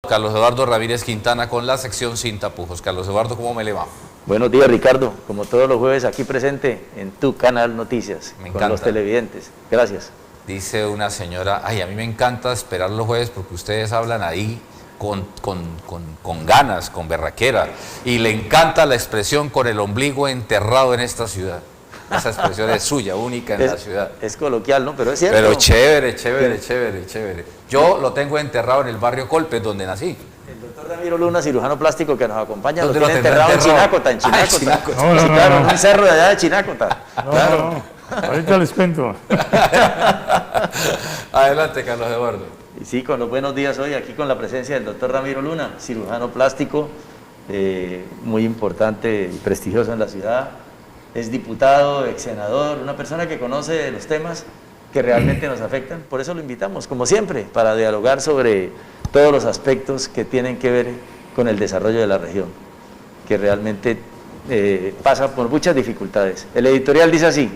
Carlos Eduardo Ramírez Quintana con la sección Sin Tapujos. Carlos Eduardo, ¿cómo me le va? Buenos días, Ricardo. Como todos los jueves, aquí presente en tu canal Noticias, Me con encanta. los televidentes. Gracias. Dice una señora, ay, a mí me encanta esperar los jueves porque ustedes hablan ahí con ganas, con berraquera, y le encanta la expresión con el ombligo enterrado en esta ciudad. Esa expresión es suya, única en la ciudad. Es coloquial, ¿no? Pero es cierto. Pero chévere, chévere, chévere, chévere. Yo lo tengo enterrado en el barrio Colpes, donde nací. El doctor Ramiro Luna, cirujano plástico que nos acompaña, lo ¿Dónde tiene lo tendrá enterrado en enterrado? Chinácota, en Chinácota. Ah, Chinácota. No, Sí, no, claro, no. en un cerro de allá de Chinácota. No, Claro. no, ahorita les cuento. Adelante, Carlos Eduardo. Y sí, con los buenos días hoy, aquí con la presencia del doctor Ramiro Luna, cirujano plástico, muy importante y prestigioso en la ciudad. Es diputado, ex senador, una persona que conoce de los temas que realmente nos afectan. Por eso lo invitamos, como siempre, para dialogar sobre todos los aspectos que tienen que ver con el desarrollo de la región, que realmente pasa por muchas dificultades. El editorial dice así: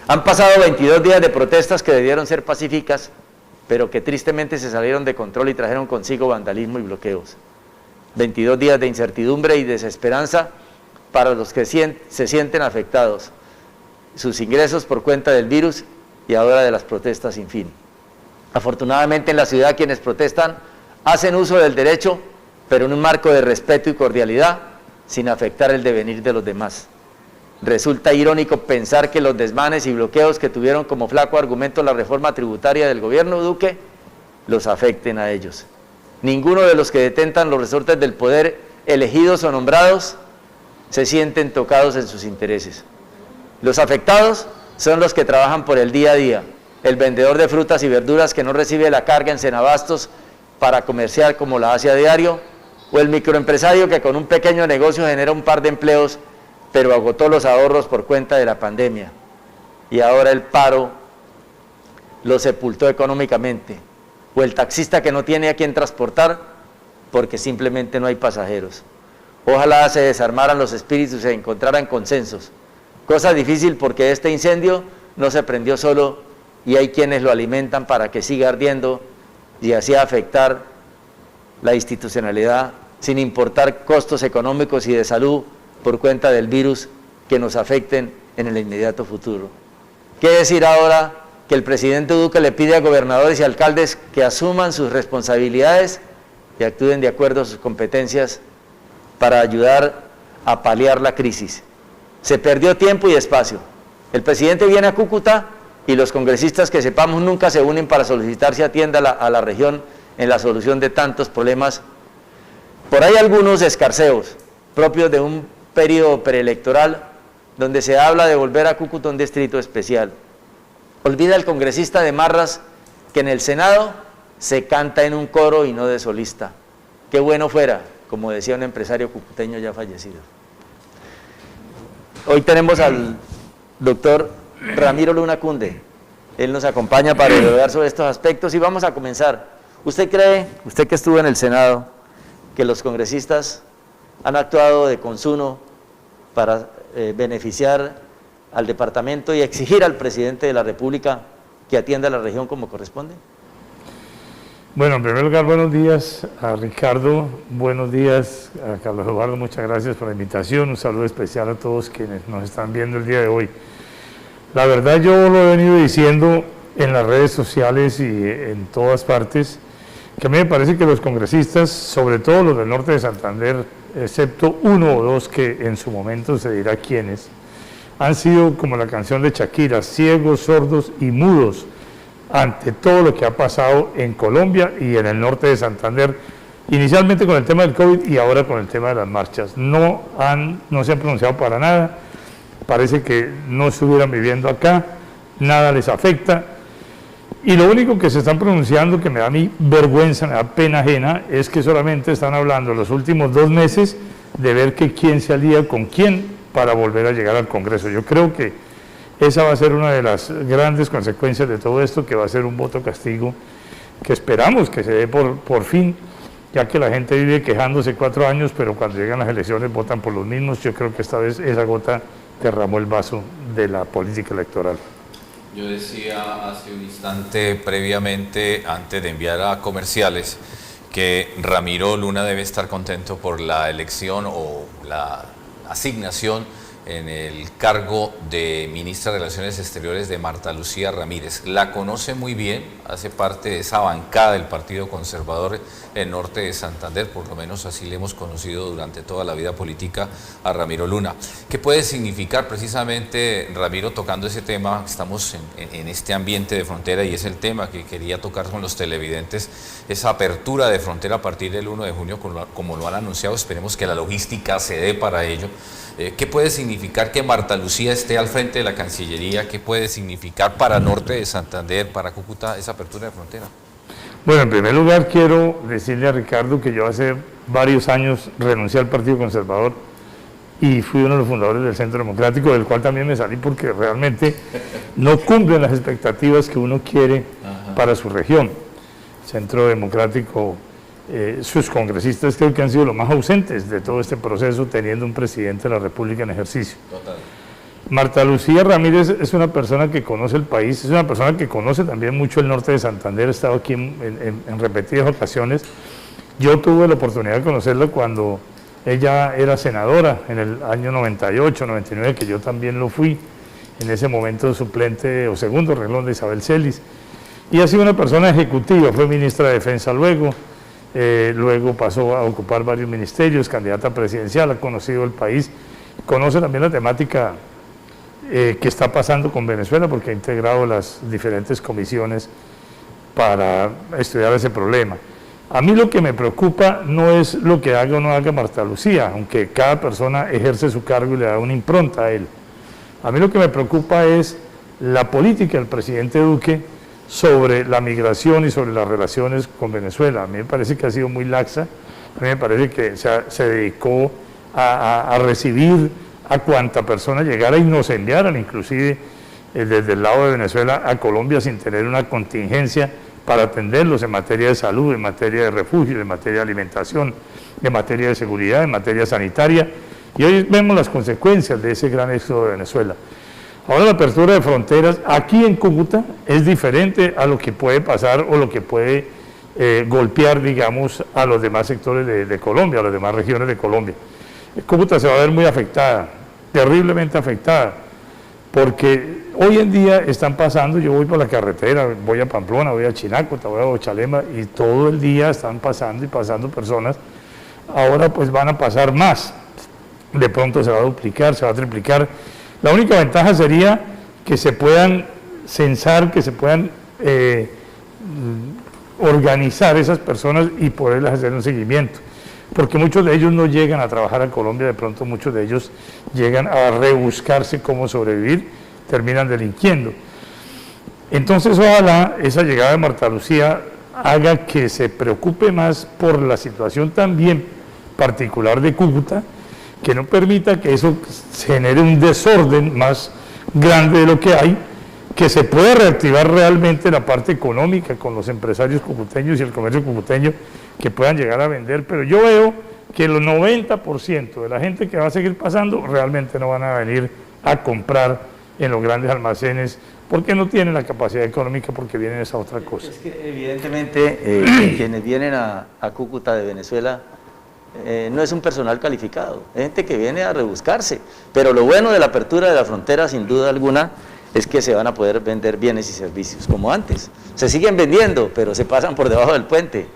han pasado 22 días de protestas que debieron ser pacíficas, pero que tristemente se salieron de control y trajeron consigo vandalismo y bloqueos. 22 días de incertidumbre y desesperanza para los que se sienten afectados, sus ingresos por cuenta del virus y ahora de las protestas sin fin. Afortunadamente en la ciudad quienes protestan hacen uso del derecho, pero en un marco de respeto y cordialidad, sin afectar el devenir de los demás. Resulta irónico pensar que los desmanes y bloqueos que tuvieron como flaco argumento la reforma tributaria del gobierno Duque los afecten a ellos. Ninguno de los que detentan los resortes del poder, elegidos o nombrados, se sienten tocados en sus intereses. Los afectados son los que trabajan por el día a día, el vendedor de frutas y verduras que no recibe la carga en Senabastos para comerciar como la hace a diario, o el microempresario que con un pequeño negocio genera un par de empleos, pero agotó los ahorros por cuenta de la pandemia, y ahora el paro lo sepultó económicamente, o el taxista que no tiene a quien transportar porque simplemente no hay pasajeros. Ojalá se desarmaran los espíritus y se encontraran consensos, cosa difícil porque este incendio no se prendió solo y hay quienes lo alimentan para que siga ardiendo y así afectar la institucionalidad sin importar costos económicos y de salud por cuenta del virus que nos afecten en el inmediato futuro. ¿Qué decir ahora que el presidente Duque le pide a gobernadores y alcaldes que asuman sus responsabilidades y actúen de acuerdo a sus competencias para ayudar a paliar la crisis? Se perdió tiempo y espacio. El presidente viene a Cúcuta y los congresistas que sepamos nunca se unen para solicitar se atienda a la región en la solución de tantos problemas. Por ahí algunos escarceos propios de un periodo preelectoral donde se habla de volver a Cúcuta un distrito especial. Olvida el congresista de Marras que en el Senado se canta en un coro y no de solista. Qué bueno fuera, como decía un empresario cucuteño ya fallecido. Hoy tenemos al doctor Ramiro Luna Cunde. Él nos acompaña para dialogar sobre estos aspectos y vamos a comenzar. ¿Usted cree, usted que estuvo en el Senado, que los congresistas han actuado de consuno para beneficiar al departamento y exigir al presidente de la República que atienda a la región como corresponde? Bueno, en primer lugar, buenos días a Ricardo, buenos días a Carlos Eduardo, muchas gracias por la invitación, un saludo especial a todos quienes nos están viendo el día de hoy. La verdad, yo lo he venido diciendo en las redes sociales y en todas partes, que a mí me parece que los congresistas, sobre todo los del norte de Santander, excepto uno o dos que en su momento se dirá quiénes, han sido como la canción de Shakira, ciegos, sordos y mudos ante todo lo que ha pasado en Colombia y en el norte de Santander, inicialmente con el tema del COVID y ahora con el tema de las marchas. No se han pronunciado para nada, parece que no estuvieran viviendo acá, nada les afecta, y lo único que se están pronunciando, que me da a mí vergüenza, me da pena ajena, es que solamente están hablando los últimos 2 meses de ver que quién se alía con quién para volver a llegar al Congreso. Yo creo que esa va a ser una de las grandes consecuencias de todo esto, que va a ser un voto castigo que esperamos que se dé por fin, ya que la gente vive quejándose 4 años, pero cuando llegan las elecciones votan por los mismos. Yo creo que esta vez esa gota derramó el vaso de la política electoral. Yo decía hace un instante previamente, antes de enviar a comerciales, que Ramiro Luna debe estar contento por la elección o la asignación en el cargo de ministra de Relaciones Exteriores de Marta Lucía Ramírez. La conoce muy bien, hace parte de esa bancada del Partido Conservador en Norte de Santander, por lo menos así le hemos conocido durante toda la vida política a Ramiro Luna. ¿Qué puede significar precisamente, Ramiro, tocando ese tema? Estamos en este ambiente de frontera y es el tema que quería tocar con los televidentes, esa apertura de frontera a partir del 1 de junio, como lo han anunciado. Esperemos que la logística se dé para ello. ¿Qué puede significar que Marta Lucía esté al frente de la Cancillería? ¿Qué puede significar para Norte de Santander, para Cúcuta, esa apertura de frontera? Bueno, en primer lugar quiero decirle a Ricardo que yo hace varios años renuncié al Partido Conservador y fui uno de los fundadores del Centro Democrático, del cual también me salí porque realmente no cumplen las expectativas que uno quiere para su región. Centro Democrático, sus congresistas creo que han sido los más ausentes de todo este proceso, teniendo un presidente de la República en ejercicio. Total. Marta Lucía Ramírez es una persona que conoce el país, es una persona que conoce también mucho el norte de Santander, he estado aquí en repetidas ocasiones. Yo tuve la oportunidad de conocerla cuando ella era senadora en el año 98, 99, que yo también lo fui, en ese momento suplente o segundo renglón de Isabel Celis. Y ha sido una persona ejecutiva, fue ministra de Defensa luego pasó a ocupar varios ministerios, candidata presidencial, ha conocido el país, conoce también la temática que está pasando con Venezuela porque ha integrado las diferentes comisiones para estudiar ese problema. A mí lo que me preocupa no es lo que haga o no haga Marta Lucía, aunque cada persona ejerce su cargo y le da una impronta a él. A mí lo que me preocupa es la política del presidente Duque sobre la migración y sobre las relaciones con Venezuela. A mí me parece que ha sido muy laxa, a mí me parece que se dedicó a recibir a cuanta persona llegara y nos enviaran, inclusive desde el lado de Venezuela a Colombia, sin tener una contingencia para atenderlos en materia de salud, en materia de refugio, en materia de alimentación, en materia de seguridad, en materia sanitaria. Y hoy vemos las consecuencias de ese gran éxodo de Venezuela. Ahora la apertura de fronteras aquí en Cúcuta es diferente a lo que puede pasar o lo que puede golpear, digamos, a los demás sectores de Colombia, a las demás regiones de Colombia. Cúcuta se va a ver muy afectada, terriblemente afectada, porque hoy en día están pasando, yo voy por la carretera, voy a Pamplona, voy a Chinácota, voy a Bochalema, y todo el día están pasando y pasando personas. Ahora pues van a pasar más, de pronto se va a duplicar, se va a triplicar. La única ventaja sería que se puedan censar, que se puedan organizar esas personas y poderles hacer un seguimiento, porque muchos de ellos no llegan a trabajar a Colombia, de pronto muchos de ellos llegan a rebuscarse cómo sobrevivir, terminan delinquiendo. Entonces ojalá esa llegada de Marta Lucía haga que se preocupe más por la situación también particular de Cúcuta, que no permita que eso genere un desorden más grande de lo que hay, que se pueda reactivar realmente la parte económica con los empresarios cucuteños y el comercio cucuteño que puedan llegar a vender, pero yo veo que el 90% de la gente que va a seguir pasando realmente no van a venir a comprar en los grandes almacenes porque no tienen la capacidad económica, porque vienen esa otra cosa. Es que evidentemente quienes vienen a Cúcuta de Venezuela no es un personal calificado, es gente que viene a rebuscarse, pero lo bueno de la apertura de la frontera sin duda alguna es que se van a poder vender bienes y servicios como antes. Se siguen vendiendo, pero se pasan por debajo del puente.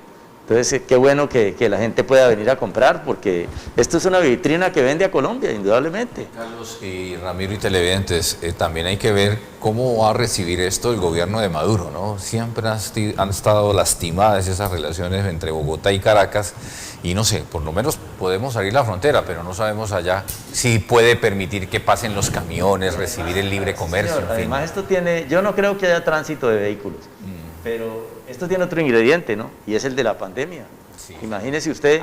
Entonces, qué bueno que la gente pueda venir a comprar, porque esto es una vitrina que vende a Colombia, indudablemente. Carlos y Ramiro y televidentes, también hay que ver cómo va a recibir esto el gobierno de Maduro, ¿no? Siempre han estado lastimadas esas relaciones entre Bogotá y Caracas, y no sé, por lo menos podemos abrir la frontera, pero no sabemos allá si puede permitir que pasen los camiones, recibir el libre comercio. Señor, en fin. Además esto tiene, yo no creo que haya tránsito de vehículos, pero esto tiene otro ingrediente, ¿no? Y es el de la pandemia. Sí. Imagínese usted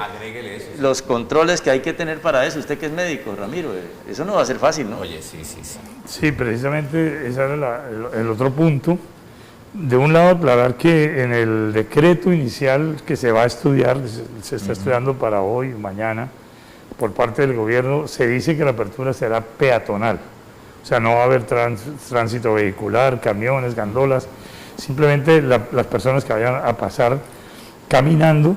los controles que hay que tener para eso, usted que es médico, Ramiro, eso no va a ser fácil, ¿no? Oye, sí. Sí, precisamente ese era el otro punto. De un lado, aclarar que en el decreto inicial que se va a estudiar, se está estudiando para hoy, mañana, por parte del gobierno, se dice que la apertura será peatonal. O sea, no va a haber tránsito vehicular, camiones, gandolas, simplemente las personas que vayan a pasar caminando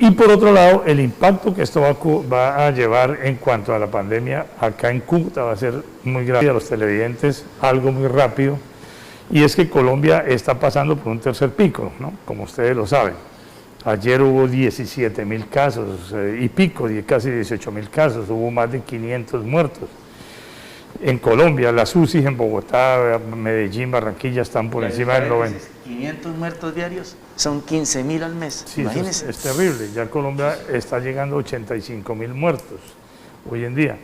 Y por otro lado, el impacto que esto va a llevar en cuanto a la pandemia acá en Cúcuta va a ser muy grave. A los televidentes, algo muy rápido, y es que Colombia está pasando por un tercer pico, ¿no? Como ustedes lo saben. Ayer hubo 17.000 casos y pico, casi 18.000 casos, hubo más de 500 muertos. En Colombia, las UCI en Bogotá, Medellín, Barranquilla están por encima del 90. 500 muertos diarios, son 15.000 al mes, Sí, imagínense. es terrible, ya Colombia está llegando a 85.000 muertos hoy en día.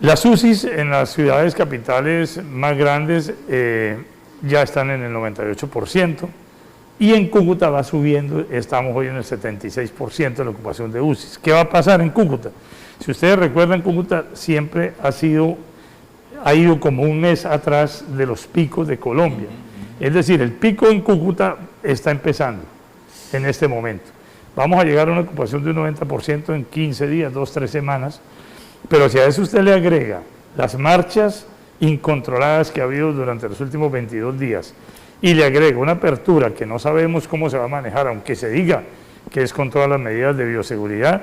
Las UCIs en las ciudades capitales más grandes ya están en el 98%, y en Cúcuta va subiendo, estamos hoy en el 76% de la ocupación de UCIs. ¿Qué va a pasar en Cúcuta? Si ustedes recuerdan, Cúcuta siempre ha ido como un mes atrás de los picos de Colombia. Es decir, el pico en Cúcuta está empezando en este momento. Vamos a llegar a una ocupación de un 90% en 15 días, 2-3 semanas, pero si a eso usted le agrega las marchas incontroladas que ha habido durante los últimos 22 días y le agrega una apertura que no sabemos cómo se va a manejar, aunque se diga que es con todas las medidas de bioseguridad,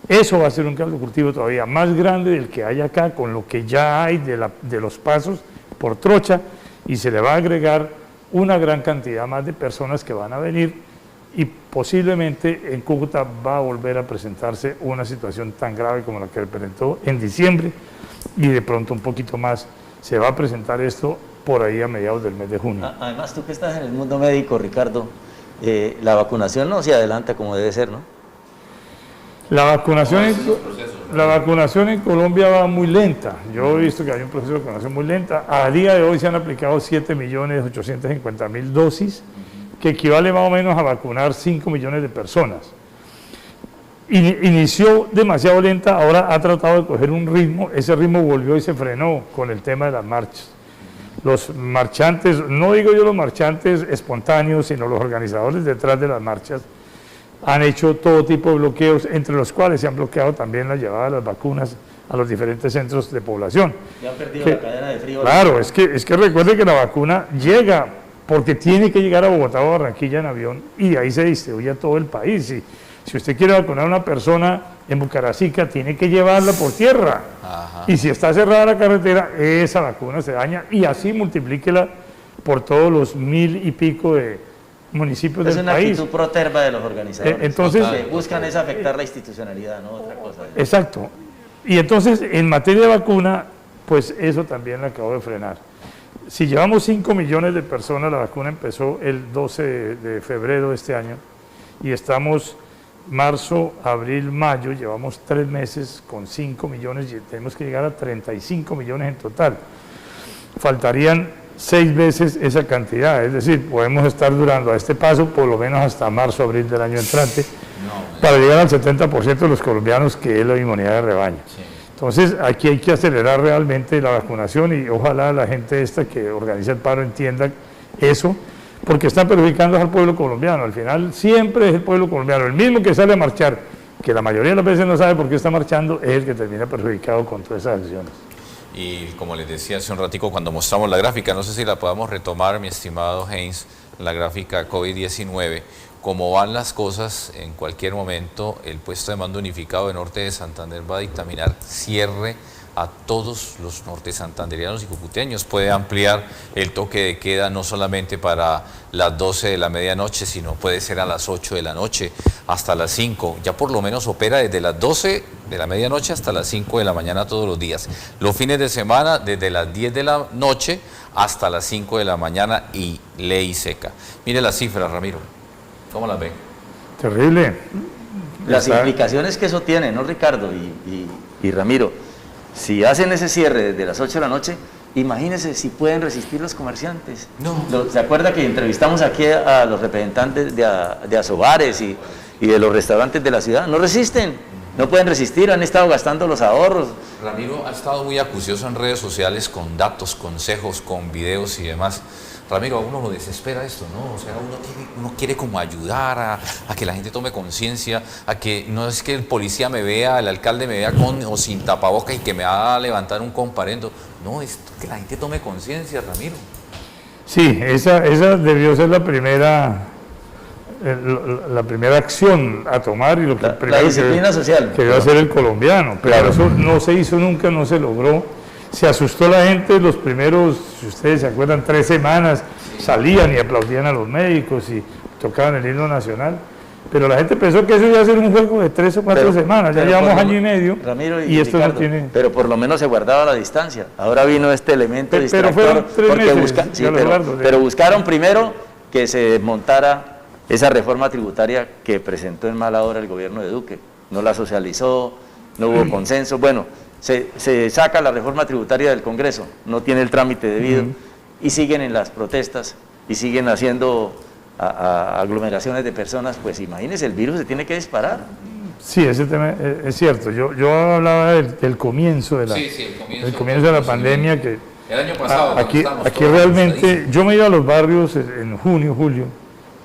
eso va a ser un caldo de cultivo todavía más grande del que hay acá, con lo que ya hay de los pasos por trocha, y se le va a agregar una gran cantidad más de personas que van a venir, y posiblemente en Cúcuta va a volver a presentarse una situación tan grave como la que presentó en diciembre, y de pronto un poquito más se va a presentar esto por ahí a mediados del mes de junio. Además, tú que estás en el mundo médico, Ricardo, la vacunación no se adelanta como debe ser, ¿no? La vacunación en Colombia va muy lenta. Yo he visto que hay un proceso de vacunación muy lenta. A día de hoy se han aplicado 7.850.000 dosis, que equivale más o menos a vacunar 5 millones de personas. Inició demasiado lenta, ahora ha tratado de coger un ritmo, ese ritmo volvió y se frenó con el tema de las marchas. Los marchantes, no digo yo los marchantes espontáneos, sino los organizadores detrás de las marchas, han hecho todo tipo de bloqueos, entre los cuales se han bloqueado también la llevada de las vacunas a los diferentes centros de población. Ya han perdido la cadena de frío. Claro, es que recuerde que la vacuna llega porque tiene que llegar a Bogotá o Barranquilla en avión, y ahí se distribuye a todo el país. Si usted quiere vacunar a una persona en Bucaracica, tiene que llevarla por tierra. Ajá. Y si está cerrada la carretera, esa vacuna se daña, y así multiplíquela por todos los 1.000 y pico de municipios del país. Es una actitud proterva de los organizadores. Entonces, lo que buscan es afectar la institucionalidad, no otra cosa. Exacto. Y entonces, en materia de vacuna, pues eso también la acabo de frenar. Si llevamos 5 millones de personas, la vacuna empezó el 12 de febrero de este año, y estamos marzo, abril, mayo, llevamos 3 meses con 5 millones, y tenemos que llegar a 35 millones en total. Faltarían 6 veces esa cantidad, es decir, podemos estar durando a este paso por lo menos hasta marzo, abril del año entrante, para llegar al 70% de los colombianos, que es la inmunidad de rebaño. Sí. Entonces, aquí hay que acelerar realmente la vacunación, y ojalá la gente esta que organiza el paro entienda eso, porque está perjudicando al pueblo colombiano. Al final siempre es el pueblo colombiano, el mismo que sale a marchar, que la mayoría de las veces no sabe por qué está marchando, es el que termina perjudicado con todas esas acciones. Y como les decía hace un ratico cuando mostramos la gráfica, no sé si la podamos retomar, mi estimado Heinz, la gráfica COVID-19, cómo van las cosas. En cualquier momento el puesto de mando unificado de Norte de Santander va a dictaminar cierre a todos los norte santanderianos y cucuteños. Puede ampliar el toque de queda no solamente para las 12 de la medianoche, sino puede ser a las 8 de la noche hasta las 5. Ya por lo menos opera desde las 12 de la medianoche hasta las 5 de la mañana todos los días. Los fines de semana desde las 10 de la noche hasta las 5 de la mañana, y ley seca. Mire las cifras, Ramiro. ¿Cómo las ven? Terrible. Las implicaciones que eso tiene, ¿no, Ricardo y Ramiro? Si hacen ese cierre desde las 8 de la noche, imagínense si pueden resistir los comerciantes. No. ¿Se acuerda que entrevistamos aquí a los representantes de Asobares y de los restaurantes de la ciudad? No resisten, no pueden resistir, han estado gastando los ahorros. Ramiro ha estado muy acucioso en redes sociales con datos, consejos, con videos y demás. Ramiro, a uno lo desespera esto, ¿no? O sea, uno quiere como ayudar a que la gente tome conciencia, a que no es que el policía me vea, el alcalde me vea con o sin tapaboca y que me va a levantar un comparendo. No, es que la gente tome conciencia, Ramiro. Sí, esa debió ser la primera la primera acción a tomar y lo que La disciplina social. Que debe hacer el colombiano, pero Claro. eso no se hizo nunca, no se logró. Se asustó la gente los primeros, si ustedes se acuerdan, 3 semanas, salían y aplaudían a los médicos y tocaban el himno nacional. Pero la gente pensó que eso iba a ser un juego de 3 o 4 semanas, ya pero llevamos por lo año y medio, Ramiro y esto Ricardo, no tiene... Pero por lo menos se guardaba la distancia. Ahora vino este elemento Pero distractor. fueron 3 porque meses, sí, Carlos Eduardo, pero buscaron primero que se desmontara esa reforma tributaria que presentó en mala hora el gobierno de Duque. No la socializó, no hubo consenso. Bueno, se saca la reforma tributaria del Congreso, no tiene el trámite debido, y siguen en las protestas, y siguen haciendo a aglomeraciones de personas. Pues imagínense, el virus se tiene que disparar. Sí, ese tema es cierto. Yo hablaba del comienzo de la, el comienzo de la pandemia, que el año pasado, aquí realmente, yo me iba a los barrios en junio, julio,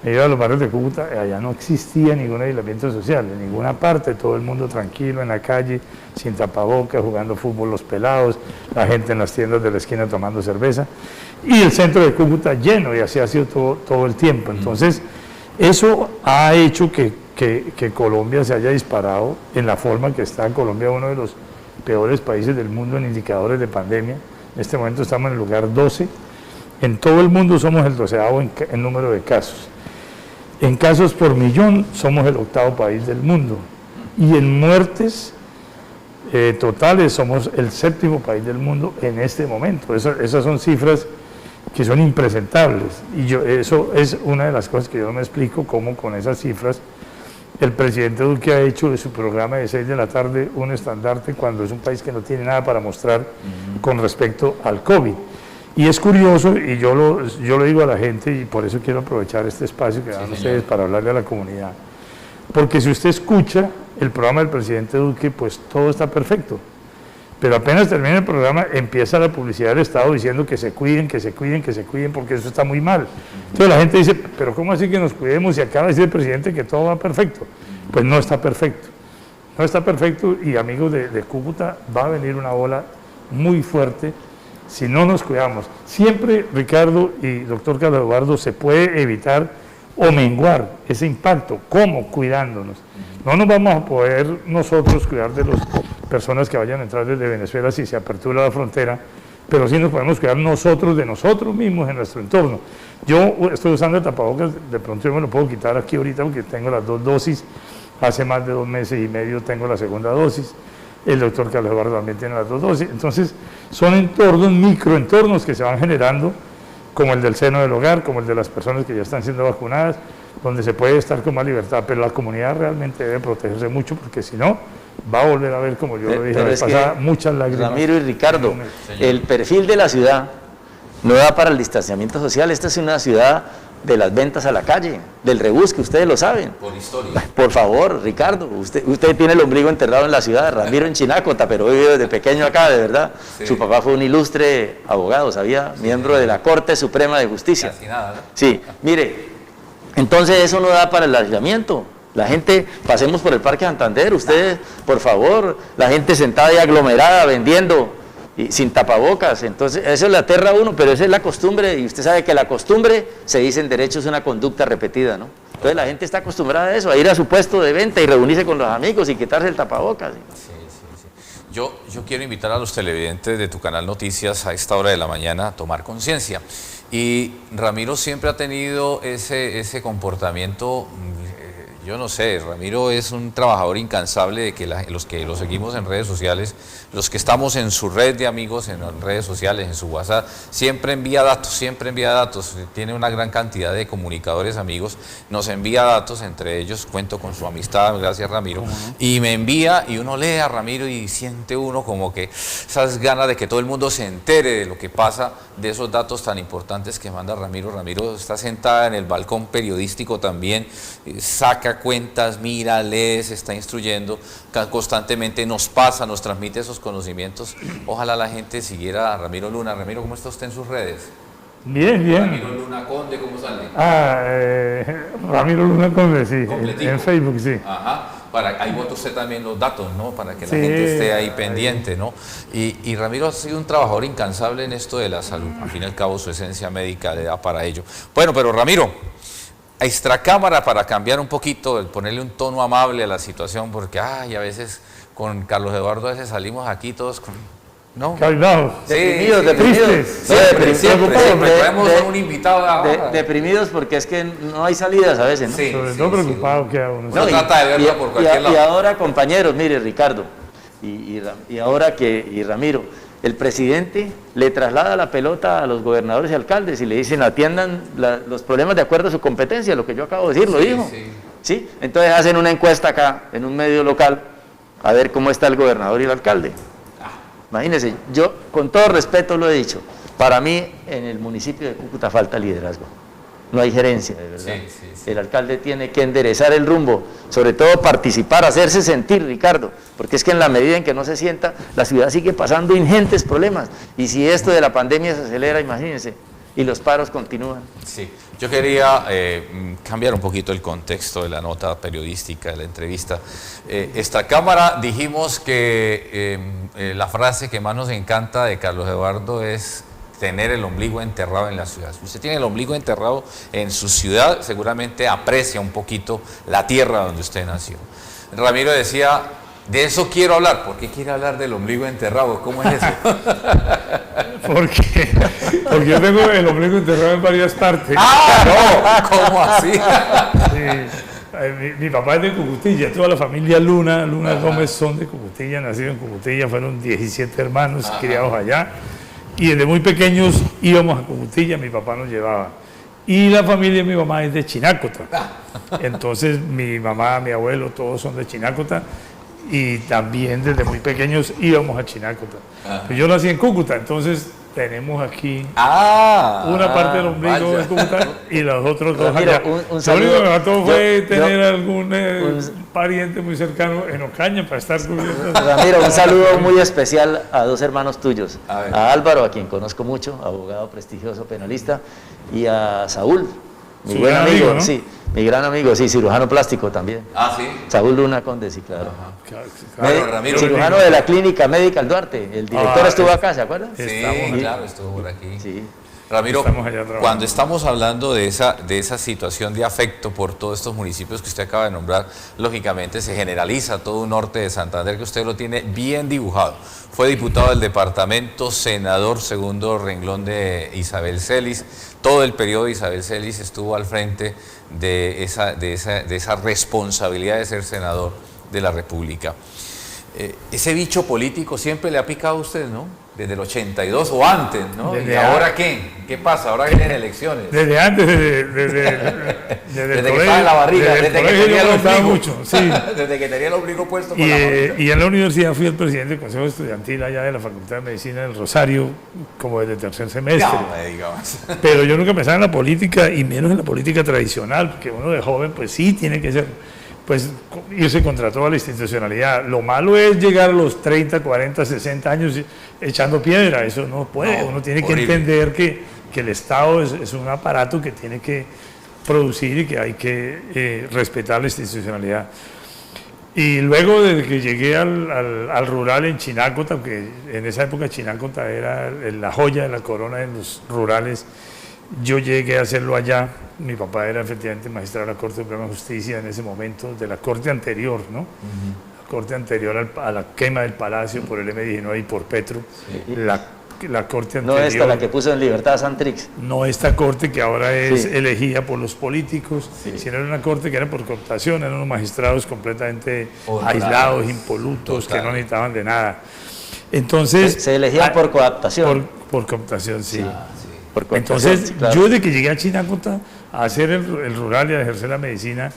me iba a los barrios de Cúcuta, allá no existía ningún aislamiento social, en ninguna parte, todo el mundo tranquilo en la calle, sin tapabocas, jugando fútbol los pelados, la gente en las tiendas de la esquina tomando cerveza, y el centro de Cúcuta lleno, y así ha sido todo el tiempo. Entonces, eso ha hecho que Colombia se haya disparado en la forma que está. Colombia, uno de los peores países del mundo en indicadores de pandemia. En este momento estamos en el lugar 12. En todo el mundo somos el 12º en número de casos. En casos por millón somos el 8º país del mundo. Y en muertes totales somos el 7º país del mundo en este momento. Esas son cifras que son impresentables. Y eso es una de las cosas que yo no me explico, cómo con esas cifras el presidente Duque ha hecho de su programa de 6 de la tarde un estandarte cuando es un país que no tiene nada para mostrar con respecto al COVID. Y es curioso, y yo lo digo a la gente, y por eso quiero aprovechar este espacio que dan ustedes para hablarle a la comunidad, porque si usted escucha el programa del presidente Duque, pues todo está perfecto. Pero apenas termina el programa, empieza la publicidad del Estado diciendo que se cuiden, que se cuiden, que se cuiden, porque eso está muy mal. Entonces la gente dice, pero ¿cómo así que nos cuidemos y acaba de decir el presidente que todo va perfecto? Pues no está perfecto. No está perfecto, y amigos de Cúcuta, va a venir una ola muy fuerte si no nos cuidamos. Siempre, Ricardo y doctor Carlos Eduardo, se puede evitar o menguar ese impacto. ¿Cómo? Cuidándonos. No nos vamos a poder nosotros cuidar de las personas que vayan a entrar desde Venezuela si se apertura la frontera, pero sí nos podemos cuidar nosotros de nosotros mismos en nuestro entorno. Yo estoy usando el tapabocas, de pronto yo me lo puedo quitar aquí ahorita porque tengo las 2 dosis, hace más de 2 meses y medio tengo la segunda dosis, el doctor Carlos Eduardo también tiene las 2 dosis, entonces son entornos, microentornos que se van generando, como el del seno del hogar, como el de las personas que ya están siendo vacunadas, donde se puede estar con más libertad, pero la comunidad realmente debe protegerse mucho, porque si no, va a volver a ver, como yo lo dije la vez pasada, muchas lágrimas. Ramiro y Ricardo, el perfil de la ciudad no da para el distanciamiento social. Esta es una ciudad de las ventas a la calle, del rebusque, ustedes lo saben. Por historia. Por favor, Ricardo, usted tiene el ombligo enterrado en la ciudad, Ramiro en Chinacota, pero vive desde pequeño acá, de verdad. Sí. Su papá fue un ilustre abogado, ¿sabía? Miembro de la Corte Suprema de Justicia. Casi nada, ¿no? Sí, mire, entonces eso no da para el aislamiento. La gente, pasemos por el Parque Santander, ustedes, por favor, la gente sentada y aglomerada, vendiendo, y sin tapabocas. Entonces eso le aterra a uno, pero esa es la costumbre, y usted sabe que la costumbre, se dice en derecho, es una conducta repetida, ¿no? Entonces la gente está acostumbrada a eso, a ir a su puesto de venta y reunirse con los amigos y quitarse el tapabocas. Sí. Yo quiero invitar a los televidentes de tu canal Noticias a esta hora de la mañana a tomar conciencia. Y Ramiro siempre ha tenido ese comportamiento, yo no sé, Ramiro es un trabajador incansable de que los que lo seguimos en redes sociales, los que estamos en su red de amigos, en redes sociales, en su WhatsApp, siempre envía datos, tiene una gran cantidad de comunicadores amigos, nos envía datos, entre ellos cuento con su amistad, gracias Ramiro, y me envía y uno lee a Ramiro y siente uno como que esas ganas de que todo el mundo se entere de lo que pasa, de esos datos tan importantes que manda Ramiro. Ramiro está sentada en el balcón periodístico también, saca cuentas, mira, lee, se está instruyendo constantemente, nos transmite esos conocimientos. Ojalá la gente siguiera a Ramiro Luna. Ramiro, ¿cómo está usted en sus redes? Bien. Ramiro Luna Conde, ¿cómo sale? Ramiro Luna Conde, sí, Completico. en Facebook, sí. Ajá, ahí bota usted también los datos, ¿no? Para que la gente esté ahí pendiente, ¿no? Y Ramiro ha sido un trabajador incansable en esto de la salud. Al fin y al cabo, su esencia médica le da para ello. Bueno, pero Ramiro, extracámara, para cambiar un poquito, ponerle un tono amable a la situación, porque a veces con Carlos Eduardo a veces salimos aquí todos con... ¿no? Calmados. Deprimidos, sí, deprimidos. Siempre traemos un invitado deprimidos porque es que no hay salidas a veces, ¿no? Sí, Sobre todo preocupado queda uno. Uno trata de verlo por cualquier lado. Y ahora, compañeros, mire, Ricardo, y Ramiro, el presidente le traslada la pelota a los gobernadores y alcaldes y le dicen atiendan los problemas de acuerdo a su competencia, lo que yo acabo de decir, lo dijo. ¿Sí? Entonces hacen una encuesta acá, en un medio local, a ver cómo está el gobernador y el alcalde. Imagínense, yo con todo respeto lo he dicho, para mí en el municipio de Cúcuta falta liderazgo, no hay gerencia, de verdad. El alcalde tiene que enderezar el rumbo, sobre todo participar, hacerse sentir, Ricardo, porque es que en la medida en que no se sienta, la ciudad sigue pasando ingentes problemas, y si esto de la pandemia se acelera, imagínense, y los paros continúan. Sí, yo quería cambiar un poquito el contexto de la nota periodística, de la entrevista. Esta cámara dijimos que la frase que más nos encanta de Carlos Eduardo es tener el ombligo enterrado en la ciudad. Si usted tiene el ombligo enterrado en su ciudad, seguramente aprecia un poquito la tierra donde usted nació. Ramiro decía, de eso quiero hablar. ¿Por qué quiere hablar del ombligo enterrado? ¿Cómo es eso? Porque yo tengo el ombligo enterrado en varias partes. ¡Ah, no! ¿Cómo así? Sí. Mi papá es de Cucutilla, toda la familia Luna Gómez son de Cucutilla, nacidos en Cucutilla, fueron 17 hermanos criados allá. Y desde muy pequeños íbamos a Cucutilla, mi papá nos llevaba. Y la familia de mi mamá es de Chinácota. Entonces mi mamá, mi abuelo, todos son de Chinácota. Y también desde muy pequeños íbamos a Chinácota. Yo nací en Cúcuta, entonces tenemos aquí una parte del ombligo en Cúcuta y los otros dos allá. Un saludo. Lo único que me faltó fue tener algún pariente muy cercano en Ocaña para estar cubierto. Ramiro, un saludo muy especial a dos hermanos tuyos, a Álvaro, a quien conozco mucho, abogado prestigioso penalista, y a Saúl, mi buen amigo, ¿no? Sí, mi gran amigo, sí, cirujano plástico también. Sí. Saúl Luna Conde, sí, claro. Claro, Ramiro, cirujano de la clínica médica El Duarte, el director estuvo acá, ¿se acuerdan? Sí, claro, estuvo por aquí. Sí. Ramiro, cuando estamos hablando de esa situación de afecto por todos estos municipios que usted acaba de nombrar, lógicamente se generaliza todo un norte de Santander que usted lo tiene bien dibujado. Fue diputado del departamento, senador, segundo renglón de Isabel Celis. Todo el periodo de Isabel Celis estuvo al frente de esa responsabilidad de ser senador de la República. Ese bicho político siempre le ha picado a usted, ¿no? Desde el 82 o antes, ¿no? ¿Y ahora qué? ¿Qué pasa? Ahora vienen elecciones. Desde antes, desde que estaba en la barriga, desde que tenía el ombligo. Mucho, sí. Desde que tenía el ombligo puesto con la barriga. Y en la universidad fui el presidente del Consejo Estudiantil allá de la Facultad de Medicina del Rosario, como desde el tercer semestre. No me diga más. Pero yo nunca pensaba en la política, y menos en la política tradicional, porque uno de joven, pues sí, tiene que ser... pues irse contra toda la institucionalidad. Lo malo es llegar a los 30, 40, 60 años echando piedra, eso no puede. Uno tiene que entender que el Estado es un aparato que tiene que producir y que hay que respetar la institucionalidad. Y luego, desde que llegué al rural en Chinácota, que en esa época Chinácota era la joya de la corona de los rurales, yo llegué a hacerlo allá. Mi papá era efectivamente magistrado de la Corte Suprema de Justicia en ese momento, de la corte anterior, ¿no? La corte anterior a la quema del palacio por el M-19 y por Petro. Sí. La corte anterior. No esta, la que puso en libertad a Santrix. No esta corte que ahora es elegida por los políticos, sino era una corte que era por cooptación, eran unos magistrados completamente aislados, impolutos, que no necesitaban de nada. Entonces... Se elegían por cooptación. Por cooptación, sí. Entonces, claro, yo desde que llegué a Chinácota a hacer el rural y a ejercer la medicina,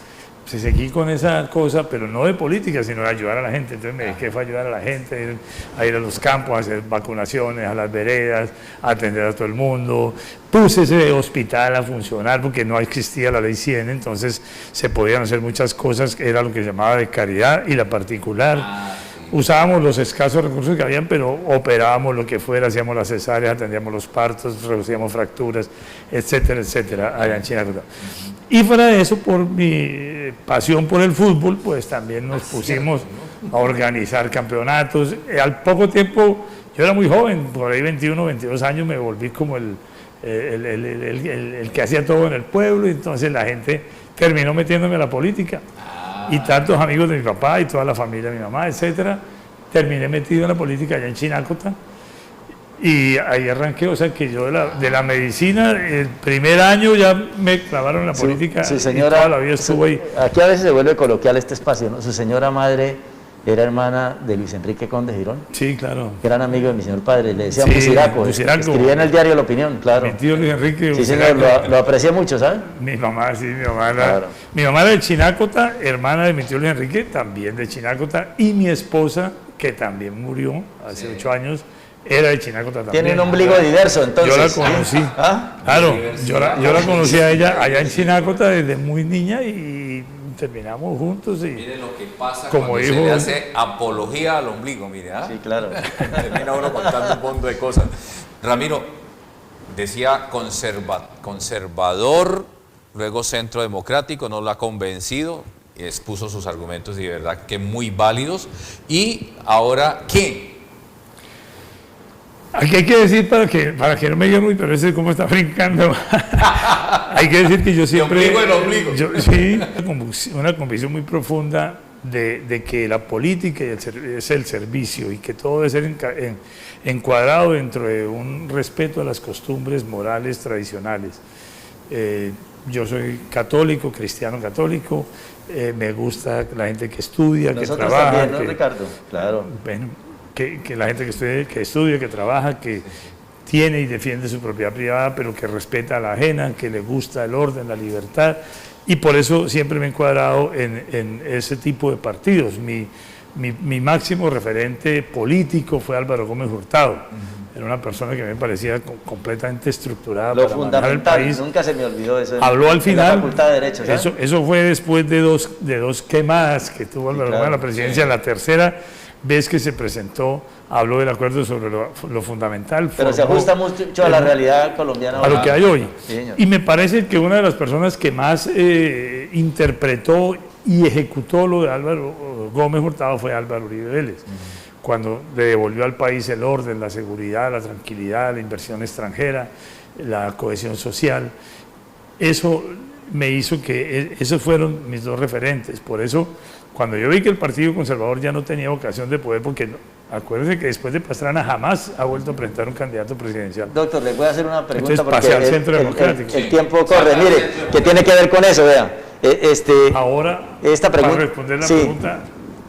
pues seguí con esa cosa, pero no de política, sino de ayudar a la gente. Entonces me dediqué a ayudar a la gente, a ir a los campos, a hacer vacunaciones, a las veredas, a atender a todo el mundo. Puse ese hospital a funcionar porque no existía la ley 100, entonces se podían hacer muchas cosas, era lo que se llamaba de caridad y la particular. Usábamos los escasos recursos que habían, pero operábamos lo que fuera, hacíamos las cesáreas, atendíamos los partos, reducíamos fracturas, etcétera, etcétera, allá en Chinácota. Y fuera de eso, por mi pasión por el fútbol, pues también nos pusimos a organizar campeonatos. Al poco tiempo, yo era muy joven, por ahí 21, 22 años, me volví como el el que hacía todo en el pueblo, y entonces la gente terminó metiéndome a la política. Y tantos amigos de mi papá y toda la familia de mi mamá, etcétera, terminé metido en la política allá en Chinacota. Y ahí arranqué, o sea que yo de la medicina, el primer año ya me clavaron en la política, su señora, y toda la vida estuvo ahí. Aquí a veces se vuelve coloquial este espacio, ¿no? Su señora madre era hermana de Luis Enrique Conde Girón. Sí, claro. Gran amigo de mi señor padre, le decía Sí, Musiraco, Musiraco. escribía en el diario La Opinión, claro. Mi tío Luis Enrique. Sí, señor, lo aprecié mucho, ¿sabes? Mi mamá, sí, mi mamá era, Claro. mi mamá era de Chinacota, hermana de mi tío Luis Enrique, también de Chinacota, y mi esposa, que también murió hace 8 años, era de Chinacota también. Tiene un ombligo diverso, entonces. Yo la conocí. ¿Ah? Claro, yo la conocí a ella allá en Chinacota desde muy niña y terminamos juntos. Y Mire lo que pasa como cuando se dijo- le hace apología al ombligo, mire, ¿ah? Sí, claro. Termina uno contando un montón de cosas. Ramiro, decía conservador, luego centro democrático, no lo ha convencido, expuso sus argumentos y de verdad que muy válidos. Y ahora, ¿qué? Aquí hay que decir, para que no me digan, uy, pero ese cómo está brincando. Hay que decir que yo siempre... El ombligo. Sí, una convicción muy profunda de que la política es el servicio y que todo debe ser encuadrado dentro de un respeto a las costumbres morales tradicionales. Yo soy católico, cristiano católico, me gusta la gente que estudia, Nosotros que trabaja. también, ¿no, Ricardo? Claro. Bueno, que la gente que estudia, que trabaja, que tiene y defiende su propiedad privada, pero que respeta a la ajena, que le gusta el orden, la libertad, y por eso siempre me he encuadrado en ese tipo de partidos. Mi máximo referente político fue Álvaro Gómez Hurtado. Era una persona que me parecía completamente estructurada Lo para manejar el fundamental, país. nunca se me olvidó eso. Habló al En final. la Facultad de Derecho, ¿sabes? Eso fue después de dos quemadas que tuvo Álvaro claro. Gómez en la presidencia. La tercera vez que se presentó, habló del acuerdo sobre lo fundamental. Pero se formó ajusta mucho a la realidad colombiana. a lo que hay hoy. Sí, señor. Y me parece que una de las personas que más interpretó y ejecutó lo de Álvaro Gómez Hurtado fue Álvaro Uribe Vélez. Cuando le devolvió al país el orden, la seguridad, la tranquilidad, la inversión extranjera, la cohesión social. Eso me hizo que esos fueron mis dos referentes. Por eso, cuando yo vi que el Partido Conservador ya no tenía vocación de poder, porque acuérdense que después de Pastrana jamás ha vuelto a presentar un candidato presidencial. Doctor, le voy a hacer una pregunta. Entonces, porque pasé al Centro Democrático. el tiempo corre. Mire, que tiene que ver con eso, vea. Ahora, esta pregunta, para responder la sí. pregunta,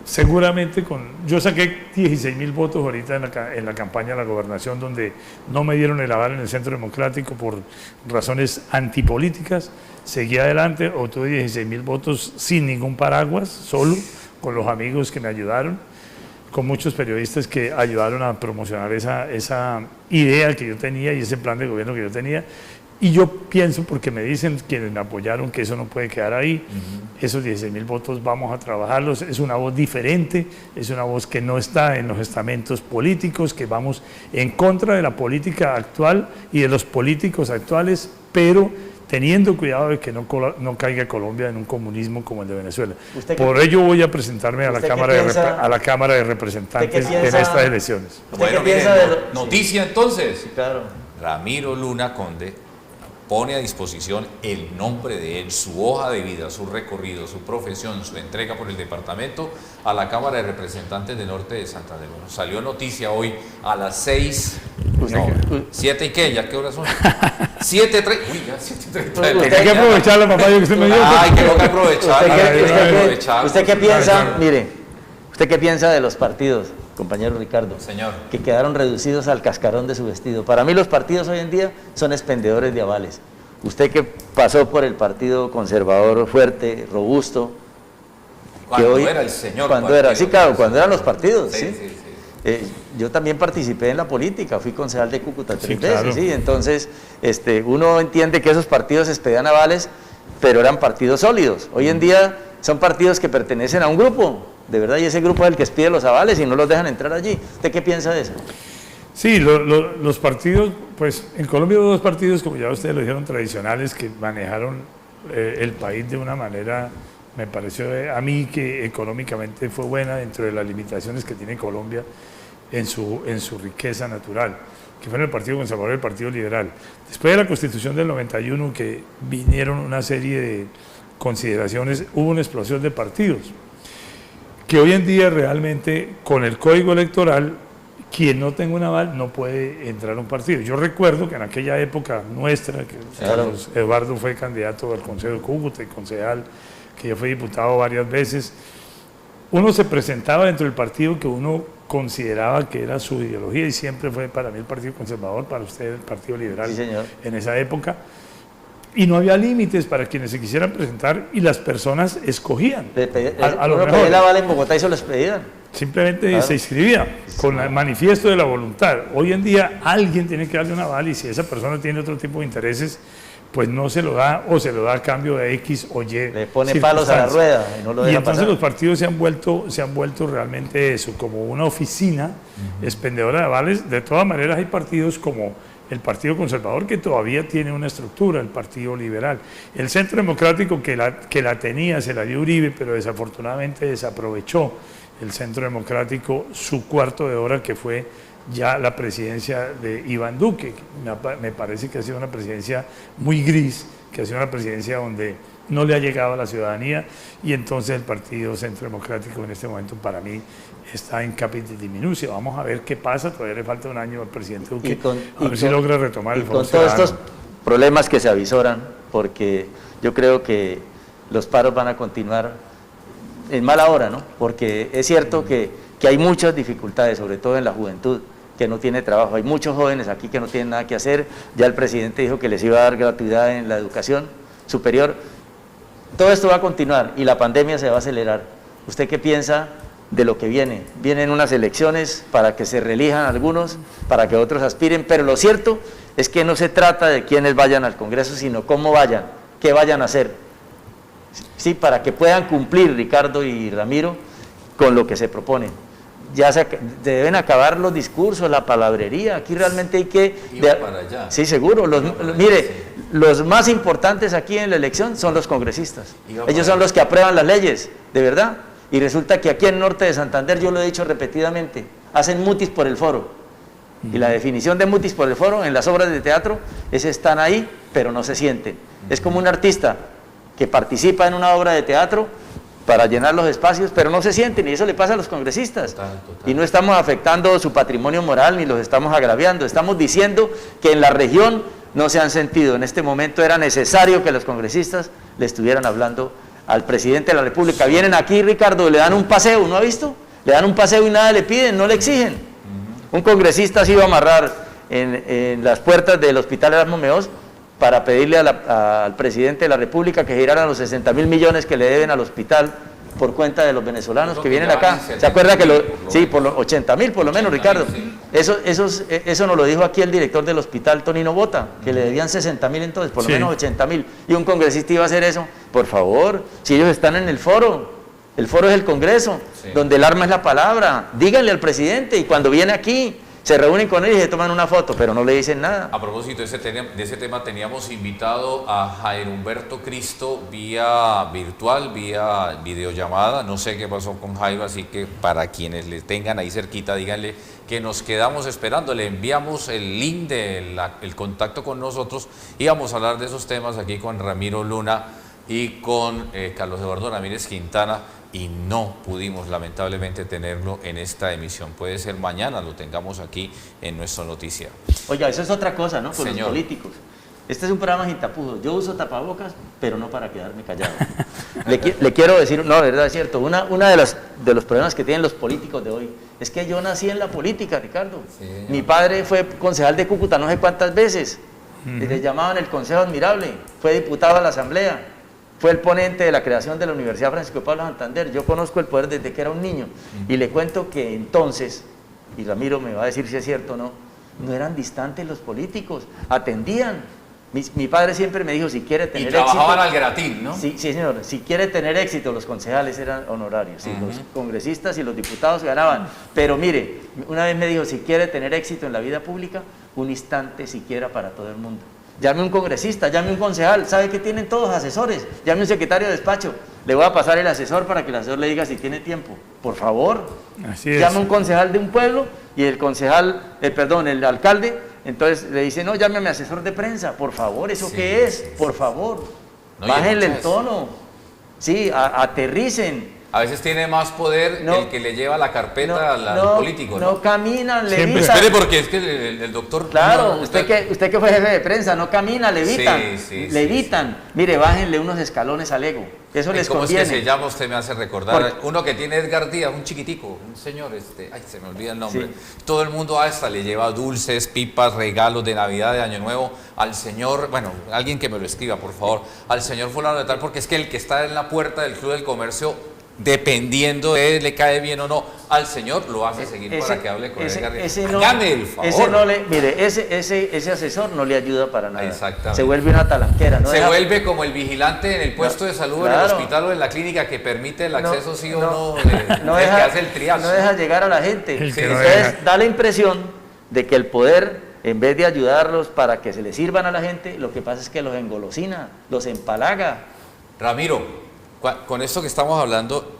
seguramente yo saqué 16.000 votos ahorita en la campaña de la gobernación, donde no me dieron el aval en el Centro Democrático por razones antipolíticas. Seguí adelante, obtuve 16.000 votos sin ningún paraguas, solo con los amigos que me ayudaron, con muchos periodistas que ayudaron a promocionar esa idea que yo tenía y ese plan de gobierno que yo tenía. Y yo pienso, porque me dicen quienes me apoyaron, que eso no puede quedar ahí. Esos 16.000 votos vamos a trabajarlos. Es una voz diferente, es una voz que no está en los estamentos políticos, que vamos en contra de la política actual y de los políticos actuales, pero teniendo cuidado de que no caiga Colombia en un comunismo como el de Venezuela. Por ello voy a presentarme a la Cámara de Representantes en estas elecciones. Bueno, qué mire, piensa de lo- noticia entonces. Claro. Ramiro Luna Conde pone a disposición el nombre de él, su hoja de vida, su recorrido, su profesión, su entrega por el departamento a la Cámara de Representantes del Norte de Santander. Bueno, salió noticia hoy a las 6, no, 7 y qué, ¿ya qué horas son? 7:30, uy, ya 7:30. Hay que aprovechar la papaya que usted me dio. Ay, que lo que aprovechar, ¿Usted qué piensa? Mire, ¿usted qué piensa de los partidos, compañero Ricardo? Señor. Que quedaron reducidos al cascarón de su vestido. Para mí los partidos hoy en día son expendedores de avales. Usted que pasó por el partido conservador fuerte, robusto, Cuando hoy, era el señor cuando era, partido, sí, claro, cuando eran los partidos, Sí, ¿sí? sí, sí. Yo también participé en la política, fui concejal de Cúcuta 3 veces, claro. ¿sí? Entonces, uno entiende que esos partidos expedían avales, pero eran partidos sólidos. Hoy en día son partidos que pertenecen a un grupo, de verdad, y ese grupo es el que expide los avales y no los dejan entrar allí. ¿Usted qué piensa de eso? Sí, los partidos, pues en Colombia hubo dos partidos, como ya ustedes lo dijeron, tradicionales, que manejaron el país de una manera, me pareció a mí que económicamente fue buena dentro de las limitaciones que tiene Colombia en su riqueza natural. que fueron el Partido Conservador y el Partido Liberal. Después de la Constitución del 91, que vinieron una serie de consideraciones, hubo una explosión de partidos, que hoy en día realmente con el Código Electoral, quien no tenga un aval no puede entrar a un partido. Yo recuerdo que en aquella época nuestra, que Carlos Eduardo fue candidato al Consejo de Cúcuta y concejal, que yo fui diputado varias veces, uno se presentaba dentro del partido que uno consideraba que era su ideología, y siempre fue para mí el Partido Conservador, para usted el Partido Liberal, sí, señor, en esa época, y no había límites para quienes se quisieran presentar y las personas escogían a los uno pedía el aval en Bogotá y se lo expedían. Simplemente se inscribía con el manifiesto de la voluntad. Hoy en día alguien tiene que darle un aval, y si esa persona tiene otro tipo de intereses, pues no se lo da, o se lo da a cambio de X o Y. Le pone palos a la rueda y no lo deja entonces pasar. Los partidos se han vuelto realmente eso, como una oficina expendedora de avales. De todas maneras hay partidos como el Partido Conservador, que todavía tiene una estructura, el Partido Liberal. El Centro Democrático, que la tenía, se la dio Uribe, pero desafortunadamente desaprovechó el Centro Democrático su cuarto de hora, que fue ya la presidencia de Iván Duque. Me parece que ha sido una presidencia muy gris, que ha sido una presidencia donde no le ha llegado a la ciudadanía, y entonces el Partido Centro Democrático en este momento para mí está en capite diminucia. Vamos a ver qué pasa, todavía le falta un año al presidente Duque, a ver si logra retomar el Foro con todos Ciudadano. estos problemas que se avisoran, porque yo creo que los paros van a continuar en mala hora, ¿no? Porque es cierto que hay muchas dificultades, sobre todo en la juventud, que no tiene trabajo. Hay muchos jóvenes aquí que no tienen nada que hacer. Ya el presidente dijo que les iba a dar gratuidad en la educación superior. Todo esto va a continuar y la pandemia se va a acelerar. ¿Usted qué piensa de lo que viene? Vienen unas elecciones para que se reelijan algunos, para que otros aspiren, pero lo cierto es que no se trata de quiénes vayan al Congreso, sino cómo vayan, qué vayan a hacer. Sí, para que puedan cumplir Ricardo y Ramiro con lo que se proponen. Ya deben acabar los discursos, la palabrería. Aquí realmente hay que... para allá. Sí, seguro. Mire, los más importantes aquí en la elección son los congresistas. Ellos son los que aprueban las leyes, de verdad. Y resulta que aquí en Norte de Santander, yo lo he dicho repetidamente, hacen mutis por el foro. Y la definición de mutis por el foro en las obras de teatro es: están ahí, pero no se sienten. Es como un artista que participa en una obra de teatro para llenar los espacios, pero no se sienten, y eso le pasa a los congresistas. Total. Y no estamos afectando su patrimonio moral ni los estamos agraviando, estamos diciendo que en la región no se han sentido. En este momento era necesario que los congresistas le estuvieran hablando al presidente de la República. Vienen aquí, Ricardo, le dan un paseo, ¿no ha visto? Le dan un paseo y nada le piden, no le exigen. Un congresista se iba a amarrar en las puertas del Hospital Erasmo Meós para pedirle al presidente de la República que giraran los 60.000 millones que le deben al hospital por cuenta de los venezolanos que vienen acá. ¿Se acuerda que sí, por los 80.000 por lo menos, Ricardo? Sí. Eso nos lo dijo aquí el director del hospital, Tonino Bota, que le debían 60.000 entonces, por lo menos 80.000. Y un congresista iba a hacer eso. Por favor, si ellos están en el foro es el Congreso, donde el arma es la palabra. Díganle al presidente, y cuando viene aquí, se reúnen con él y se toman una foto, pero no le dicen nada. A propósito de ese tema, teníamos invitado a Jairo Humberto Cristo vía virtual, vía videollamada. No sé qué pasó con Jairo, así que para quienes le tengan ahí cerquita, díganle que nos quedamos esperando. Le enviamos el link del contacto con nosotros y vamos a hablar de esos temas aquí con Ramiro Luna y con Carlos Eduardo Ramírez Quintana. Y no pudimos lamentablemente tenerlo en esta emisión. Puede ser mañana lo tengamos aquí en nuestro noticiero. Oiga, eso es otra cosa, ¿no? Con los políticos. Este es un programa sin tapujos. Yo uso tapabocas, pero no para quedarme callado. le quiero decir, no, de verdad es cierto, una de los problemas que tienen los políticos de hoy es que yo nací en la política, Ricardo. Sí, mi padre fue concejal de Cúcuta no sé cuántas veces. Le llamaban el Consejo Admirable. Fue diputado a la Asamblea. Fue el ponente de la creación de la Universidad Francisco de Paula Santander. Yo conozco el poder desde que era un niño. Y le cuento que entonces, y Ramiro me va a decir si es cierto o no, no eran distantes los políticos, atendían. Mi padre siempre me dijo, si quiere tener éxito... Y trabajaban al gratín, ¿no? Sí, señor. Si quiere tener éxito, los concejales eran honorarios. Los congresistas y los diputados ganaban. Pero mire, una vez me dijo, si quiere tener éxito en la vida pública, un instante siquiera para todo el mundo. Llame a un congresista, llame a un concejal, ¿sabe que tienen todos asesores? Llame a un secretario de despacho, le voy a pasar el asesor para que el asesor le diga si tiene tiempo. Por favor, llame a un concejal de un pueblo y el alcalde Entonces le dice, no, llame a mi asesor de prensa, por favor, ¿eso Sí, qué es? sí, sí. Por favor, No, y bájenle el muchas- tono, sí, aterricen. A veces tiene más poder No. el que le lleva la carpeta al no, político, ¿no? no caminan, Siempre. levitan. Espere, porque es que el doctor... Claro, no, usted que fue jefe de prensa, no camina, levitan, Sí, levitan. Mire, bájenle unos escalones al ego, eso les ¿Cómo conviene. es que se llama? Usted me hace recordar. Porque- Uno que tiene Edgar Díaz, un chiquitico, un señor, ay, se me olvida el nombre. Sí. Todo el mundo hasta le lleva dulces, pipas, regalos de Navidad, de Año Nuevo al señor, bueno, alguien que me lo escriba, por favor, al señor fulano de tal, porque es que el que está en la puerta del Club del Comercio, dependiendo de él, le cae bien o no, al señor lo hace seguir para que hable con Edgar Díaz. Hágame el favor. Mire, ese asesor no le ayuda para nada. Exactamente. Se vuelve una talanquera. No Se deja- vuelve como el vigilante en el puesto de salud, en el claro. hospital o en la clínica que permite el acceso sí o no, no el deja, que hace el triaje. no deja llegar a la gente. El que no Entonces deja. da la impresión de que el poder, en vez de ayudarlos para que se les sirvan a la gente, lo que pasa es que los engolosina, los empalaga. Ramiro, con esto que estamos hablando,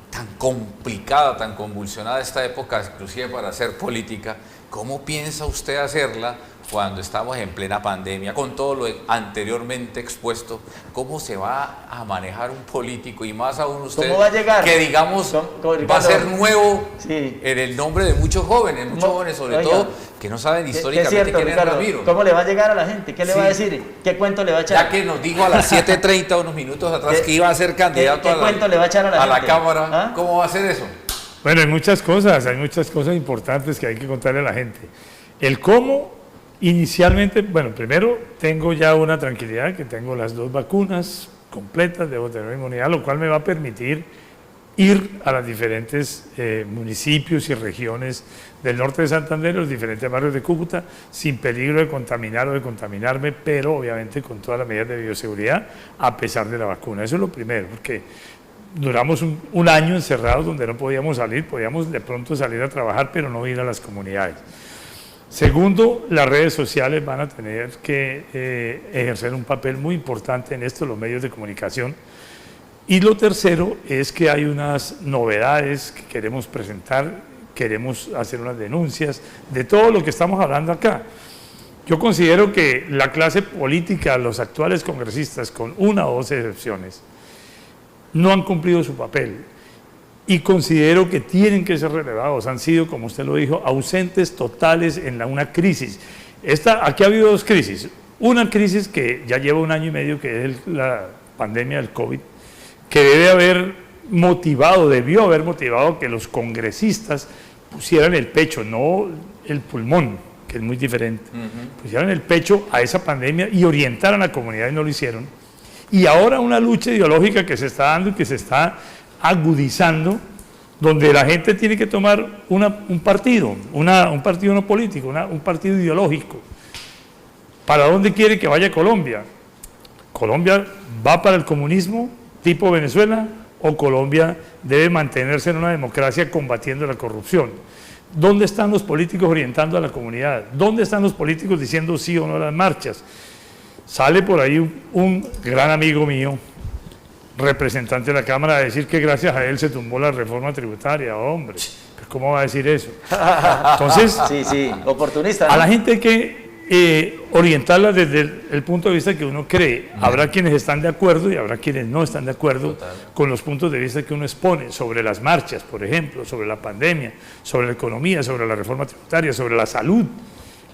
tan complicada, tan convulsionada esta época, inclusive para hacer política, ¿cómo piensa usted hacerla cuando estamos en plena pandemia, con todo lo anteriormente expuesto? ¿Cómo se va a manejar un político y más aún usted ¿Cómo va a llegar? que digamos va a ser nuevo Sí. en el nombre de muchos jóvenes sobre Oiga, todo que no saben ¿Qué es históricamente cierto, quién es Ricardo? Ramiro? ¿Cómo le va a llegar a la gente? ¿Qué le Sí. va a decir? ¿Qué cuento le va a echar? Ya que nos dijo a las 7:30, unos minutos atrás, que iba a ser candidato qué cuento le va a echar a la gente? Cámara, ¿Ah? ¿cómo va a ser eso? Bueno, hay muchas cosas importantes que hay que contarle a la gente. El cómo, inicialmente, bueno, primero tengo ya una tranquilidad, que tengo las 2 vacunas completas, debo tener inmunidad, lo cual me va a permitir ir a los diferentes municipios y regiones del norte de Santander, los diferentes barrios de Cúcuta, sin peligro de contaminar o de contaminarme, pero obviamente con todas las medidas de bioseguridad, a pesar de la vacuna. Eso es lo primero, porque duramos un año encerrados donde no podíamos salir, podíamos de pronto salir a trabajar, pero no ir a las comunidades. Segundo, las redes sociales van a tener que ejercer un papel muy importante en esto, los medios de comunicación. Y lo tercero es que hay unas novedades que queremos presentar, queremos hacer unas denuncias de todo lo que estamos hablando acá. Yo considero que la clase política, los actuales congresistas, con una o dos excepciones, no han cumplido su papel y considero que tienen que ser relevados. Han sido, como usted lo dijo, ausentes totales en una crisis. Aquí ha habido 2 crisis. Una crisis que ya lleva 1 año y medio, que es la pandemia del COVID, que debió haber motivado que los congresistas pusieran el pecho, no el pulmón, que es muy diferente, pusieran el pecho a esa pandemia y orientaran a la comunidad, y no lo hicieron. Y ahora una lucha ideológica que se está dando y que se está agudizando, donde la gente tiene que tomar un partido no político, un partido ideológico. ¿Para dónde quiere que vaya Colombia? ¿Colombia va para el comunismo tipo Venezuela o Colombia debe mantenerse en una democracia combatiendo la corrupción? ¿Dónde están los políticos orientando a la comunidad? ¿Dónde están los políticos diciendo sí o no a las marchas? Sale por ahí un gran amigo mío, representante de la Cámara, a decir que gracias a él se tumbó la reforma tributaria. Hombre, ¿cómo va a decir eso? Entonces, Sí, oportunista, ¿no? a la gente hay que orientarla desde el punto de vista que uno cree. Habrá quienes están de acuerdo y habrá quienes no están de acuerdo con los puntos de vista que uno expone sobre las marchas, por ejemplo, sobre la pandemia, sobre la economía, sobre la reforma tributaria, sobre la salud.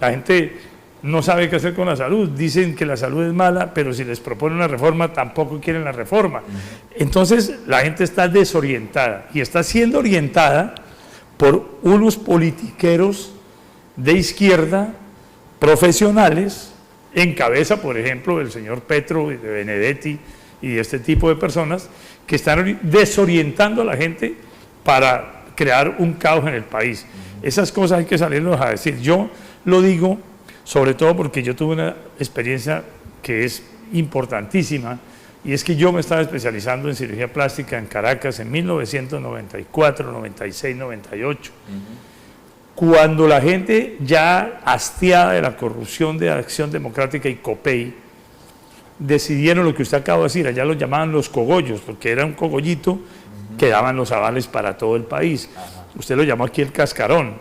La gente no sabe qué hacer con la salud, dicen que la salud es mala, pero si les propone una reforma tampoco quieren la reforma. Entonces la gente está desorientada y está siendo orientada por unos politiqueros de izquierda profesionales, en cabeza, por ejemplo, del señor Petro y de Benedetti y de este tipo de personas, que están desorientando a la gente para crear un caos en el país. Esas cosas hay que salirlos a decir. Yo lo digo sobre todo porque yo tuve una experiencia que es importantísima, y es que yo me estaba especializando en cirugía plástica en Caracas en 1994, 96, 98. Cuando la gente ya hastiada de la corrupción de Acción Democrática y COPEI, decidieron lo que usted acaba de decir, allá lo llamaban los cogollos, porque era un cogollito que daban los avales para todo el país. Usted lo llamó aquí el cascarón.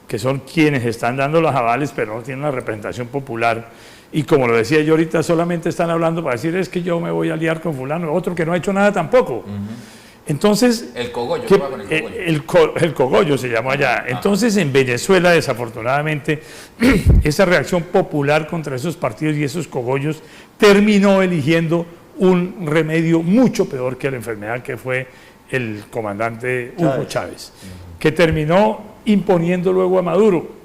que son quienes están dando los avales, pero no tienen una representación popular. Y como lo decía yo ahorita, solamente están hablando para decir, es que yo me voy a aliar con fulano, otro que no ha hecho nada tampoco. Entonces, el cogollo, ¿qué va con el cogollo? El cogollo se llamó allá. Entonces, en Venezuela, desafortunadamente, esa reacción popular contra esos partidos y esos cogollos terminó eligiendo un remedio mucho peor que la enfermedad, que fue el comandante Hugo Chávez, que terminó imponiendo luego a Maduro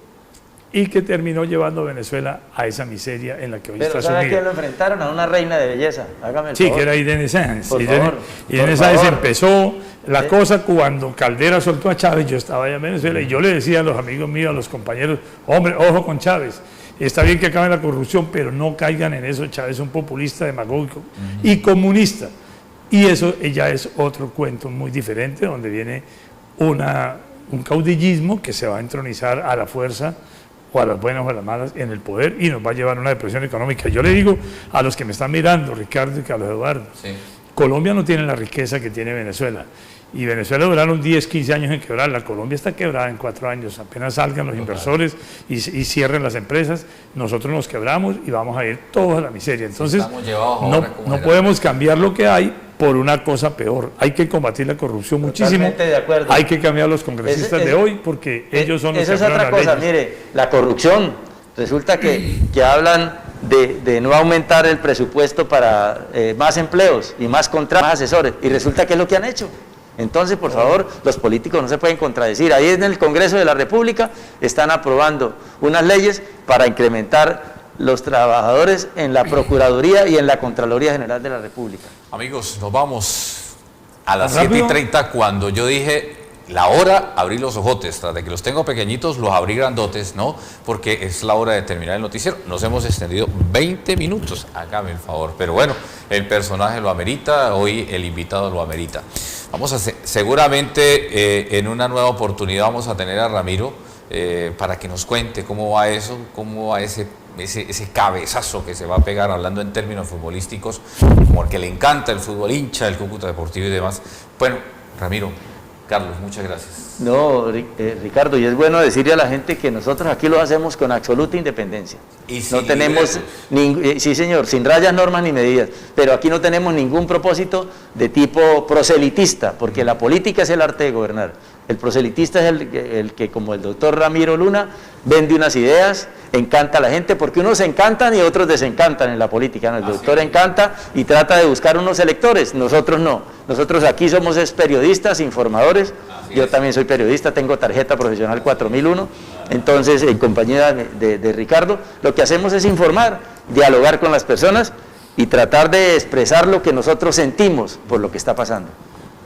y que terminó llevando a Venezuela a esa miseria en la que hoy está sumida. Pero ¿sabe a quién lo enfrentaron? A una reina de belleza. Hágame el favor. Sí, que era Irene Sáenz. Por favor. Irene Sáenz empezó la cosa cuando Caldera soltó a Chávez. Yo estaba allá en Venezuela y yo le decía a los amigos míos, a los compañeros, hombre, ojo con Chávez. Está bien que acabe la corrupción, pero no caigan en eso. Chávez es un populista demagógico y comunista. Y eso ya es otro cuento muy diferente, donde viene un caudillismo que se va a entronizar a la fuerza, o a las buenas o a las malas, en el poder, y nos va a llevar a una depresión económica. Yo le digo a los que me están mirando, Ricardo y Carlos Eduardo, Colombia no tiene la riqueza que tiene Venezuela. Y Venezuela duraron 10, 15 años en quebrar. La Colombia está quebrada en 4 años. Apenas salgan los inversores y cierren las empresas, nosotros nos quebramos y vamos a ir todos a la miseria. Entonces, no podemos cambiar lo que hay por una cosa peor. Hay que combatir la corrupción muchísimo. De acuerdo. Hay que cambiar a los congresistas de hoy, porque ellos son los que aprueban las leyes. Eso es otra cosa. Mire, la corrupción. Resulta que hablan de no aumentar el presupuesto para más empleos y más contratos, más asesores. Y resulta que es lo que han hecho. Entonces, por favor, los políticos no se pueden contradecir. Ahí en el Congreso de la República están aprobando unas leyes para incrementar los trabajadores en la Procuraduría y en la Contraloría General de la República. Amigos, nos vamos a las 7:30 cuando yo dije la hora abrí los ojotes, tras de que los tengo pequeñitos los abrí grandotes, ¿no? Porque es la hora de terminar el noticiero. Nos hemos extendido 20 minutos, hágame el favor, pero bueno, el personaje lo amerita, hoy el invitado lo amerita. Vamos a seguramente en una nueva oportunidad vamos a tener a Ramiro para que nos cuente cómo va eso, cómo va ese cabezazo que se va a pegar, hablando en términos futbolísticos, como el que le encanta el fútbol, hincha del Cúcuta Deportivo y demás. Bueno, Ramiro, Carlos, muchas gracias. No, Ricardo, y es bueno decirle a la gente que nosotros aquí lo hacemos con absoluta independencia. ¿Y no tenemos, sí señor, sin rayas, normas ni medidas, pero aquí no tenemos ningún propósito de tipo proselitista, porque la política es el arte de gobernar. El proselitista es el que, como el doctor Ramiro Luna, vende unas ideas, encanta a la gente, porque unos se encantan y otros desencantan en la política, ¿no? El doctor encanta y trata de buscar unos electores, nosotros no. Nosotros aquí somos periodistas, informadores. Yo también soy periodista, tengo tarjeta profesional 4001, entonces en compañía de Ricardo, lo que hacemos es informar, dialogar con las personas y tratar de expresar lo que nosotros sentimos por lo que está pasando.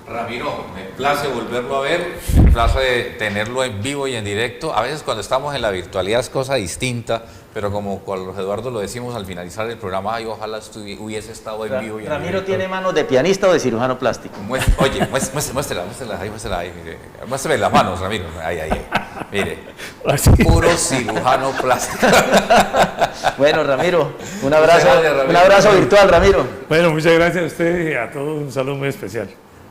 Ramiro, me place volverlo a ver, me place tenerlo en vivo y en directo. A veces cuando estamos en la virtualidad es cosa distinta, pero como Carlos Eduardo lo decimos al finalizar el programa, ay, ojalá hubiese estado en vivo y en Ramiro directo. ¿Tiene manos de pianista o de cirujano plástico? Oye, muéstrela ahí, mire. Muéstrame las manos, Ramiro, ahí, mire, puro cirujano plástico. Bueno, Ramiro, un abrazo virtual, Ramiro. Bueno, muchas gracias a usted y a todos, un saludo muy especial.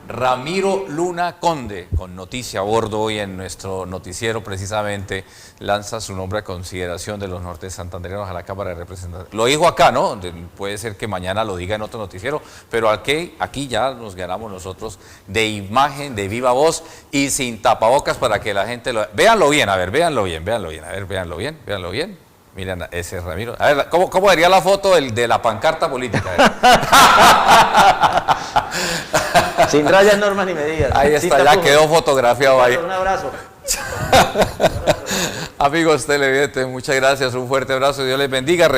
Ramiro Luna Conde, con noticia a bordo hoy en nuestro noticiero, precisamente lanza su nombre a consideración de los norte santandereanos a la Cámara de Representantes. Lo dijo acá, ¿no? Puede ser que mañana lo diga en otro noticiero, pero aquí ya nos ganamos nosotros de imagen, de viva voz y sin tapabocas para que la gente lo... Véanlo bien, a ver, véanlo bien. Miren, ese es Ramiro. A ver, ¿cómo vería la foto de la pancarta política? Sin rayas, normas ni medidas. Ahí está, ya quedó fotografiado ahí. Un abrazo. Amigos televidentes, muchas gracias, un fuerte abrazo, Dios les bendiga.